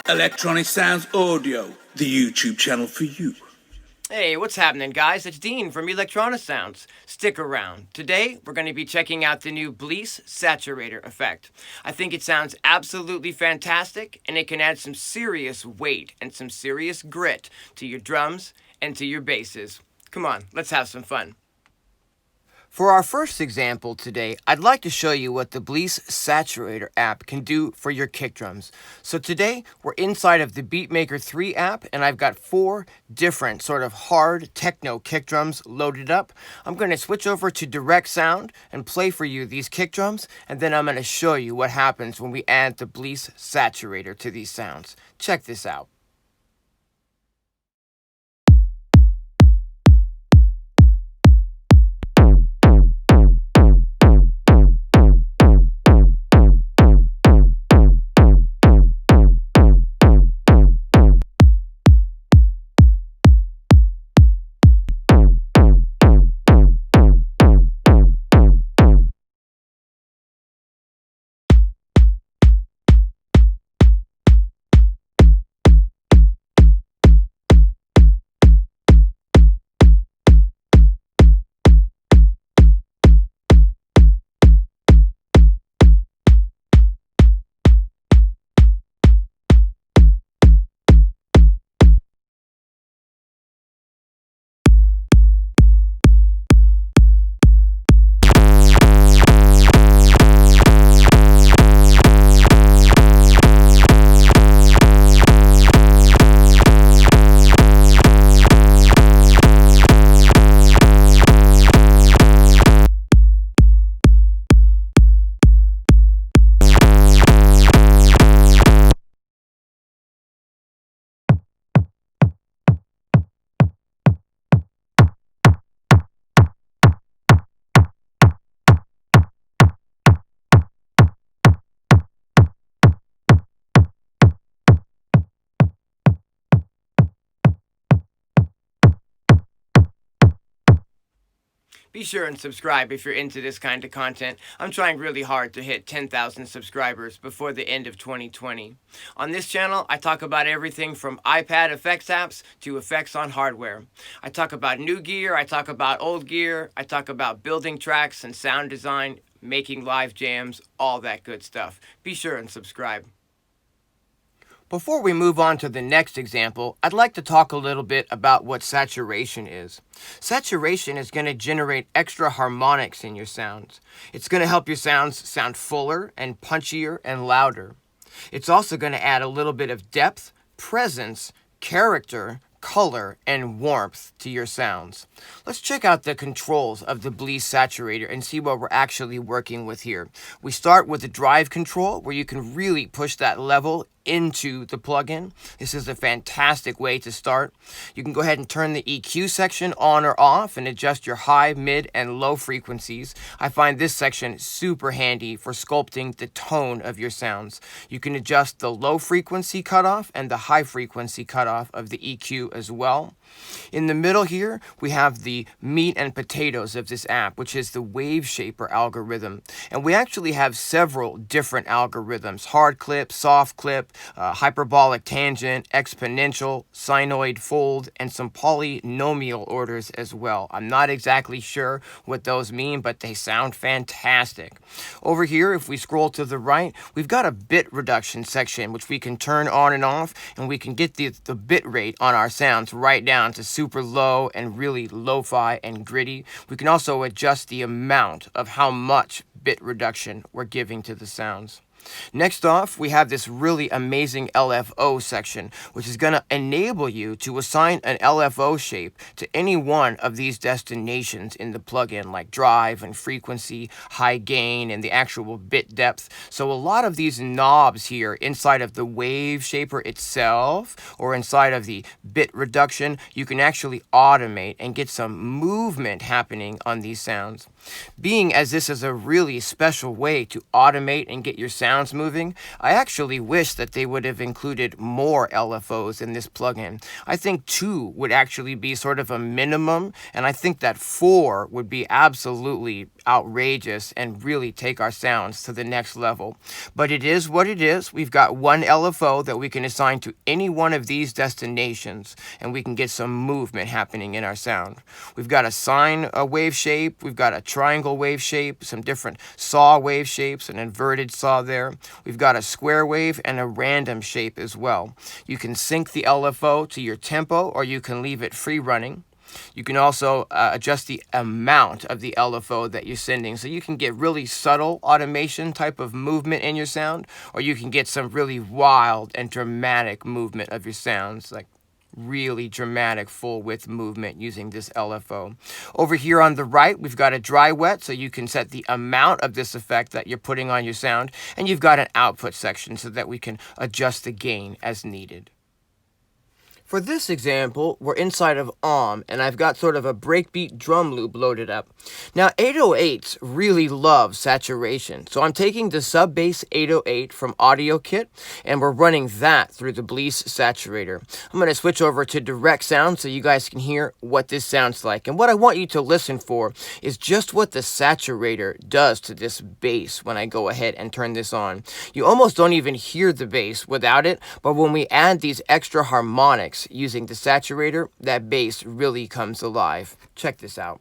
Electronisounds Audio, the YouTube channel for you. Hey, what's happening, guys? It's Dean from Electronisounds. Stick around. Today, we're going to be checking out the new BLEASS Saturator effect. I think it sounds absolutely fantastic, and it can add some serious weight and some serious grit to your drums and to your basses. Come on, let's have some fun. For our first example today, I'd like to show you what the BLEASS Saturator app can do for your kick drums. So today, we're inside of the Beatmaker 3 app, and I've got 4 different sort of hard techno kick drums loaded up. I'm going to switch over to direct sound and play for you these kick drums, and then I'm going to show you what happens when we add the BLEASS Saturator to these sounds. Check this out. Be sure and subscribe if you're into this kind of content. I'm trying really hard to hit 10,000 subscribers before the end of 2020. On this channel, I talk about everything from iPad effects apps to effects on hardware. I talk about new gear, I talk about old gear, I talk about building tracks and sound design, making live jams, all that good stuff. Be sure and subscribe. Before we move on to the next example, I'd like to talk a little bit about what saturation is. Saturation is going to generate extra harmonics in your sounds. It's going to help your sounds sound fuller and punchier and louder. It's also going to add a little bit of depth, presence, character, color, and warmth to your sounds. Let's check out the controls of the BLEASS Saturator and see what we're actually working with here. We start with the drive control, where you can really push that level into the plugin. This is a fantastic way to start. You can go ahead and turn the EQ section on or off and adjust your high, mid, and low frequencies. I find this section super handy for sculpting the tone of your sounds. You can adjust the low frequency cutoff and the high frequency cutoff of the EQ as well. In the middle here, we have the meat and potatoes of this app, which is the wave shaper algorithm. And we actually have several different algorithms: hard clip, soft clip, hyperbolic tangent, exponential, sinoid fold, and some polynomial orders as well. I'm not exactly sure what those mean, but they sound fantastic. Over here, if we scroll to the right, we've got a bit reduction section, which we can turn on and off, and we can get the bit rate on our sounds right down to super low and really lo-fi and gritty. We can also adjust the amount of how much bit reduction we're giving to the sounds. Next off, we have this really amazing LFO section, which is going to enable you to assign an LFO shape to any one of these destinations in the plugin, like drive and frequency, high gain, and the actual bit depth. So a lot of these knobs here inside of the wave shaper itself, or inside of the bit reduction, you can actually automate and get some movement happening on these sounds. Being as this is a really special way to automate and get your sounds moving, I actually wish that they would have included more LFOs in this plugin. I think 2 would actually be sort of a minimum, and I think that 4 would be absolutely outrageous and really take our sounds to the next level. But it is what it is. We've got one LFO that we can assign to any one of these destinations, and we can get some movement happening in our sound. We've got a sine wave shape, we've got a triangle wave shape, some different saw wave shapes, an inverted saw there. We've got a square wave and a random shape as well. You can sync the LFO to your tempo, or you can leave it free running. You can also adjust the amount of the LFO that you're sending, so you can get really subtle automation type of movement in your sound, or you can get some really wild and dramatic movement of your sounds, like really dramatic full width movement using this LFO. Over here on the right, we've got a dry wet, so you can set the amount of this effect that you're putting on your sound, and you've got an output section so that we can adjust the gain as needed. For this example, we're inside of OM, and I've got sort of a breakbeat drum loop loaded up. Now, 808s really love saturation, so I'm taking the sub-bass 808 from Audio Kit, and we're running that through the BLEASS Saturator. I'm going to switch over to direct sound so you guys can hear what this sounds like. And what I want you to listen for is just what the saturator does to this bass when I go ahead and turn this on. You almost don't even hear the bass without it, but when we add these extra harmonics, using the saturator, that bass really comes alive. Check this out.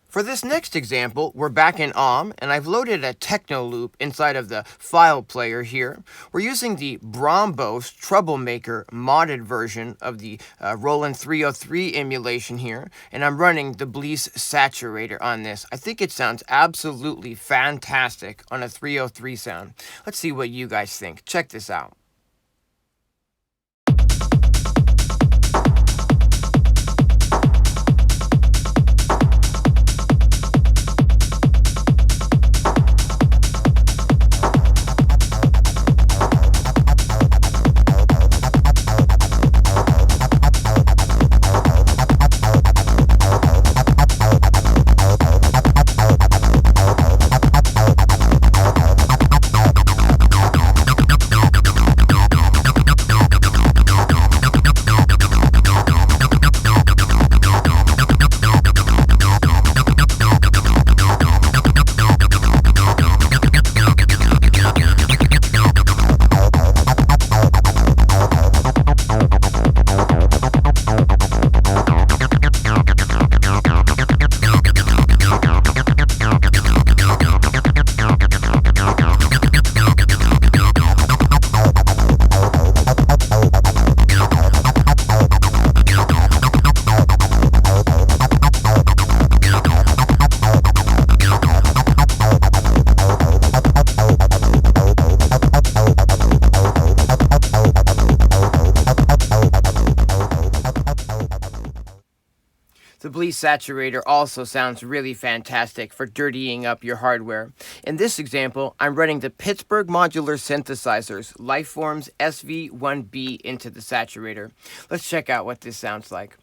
For this next example, we're back in OM, and I've loaded a techno loop inside of the file player here. We're using the Brombos Troublemaker modded version of the Roland 303 emulation here, and I'm running the BLEASS Saturator on this. I think it sounds absolutely fantastic on a 303 sound. Let's see what you guys think. Check this out. The BLEASS Saturator also sounds really fantastic for dirtying up your hardware. In this example, I'm running the Pittsburgh Modular Synthesizers Lifeforms SV1B into the saturator. Let's check out what this sounds like.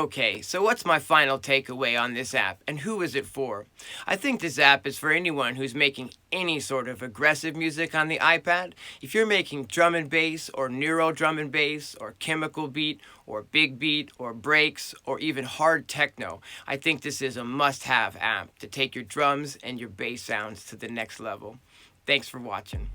Okay, so what's my final takeaway on this app, and who is it for? I think this app is for anyone who's making any sort of aggressive music on the iPad. If you're making drum and bass, or neuro drum and bass, or chemical beat, or big beat, or breaks, or even hard techno, I think this is a must-have app to take your drums and your bass sounds to the next level. Thanks for watching.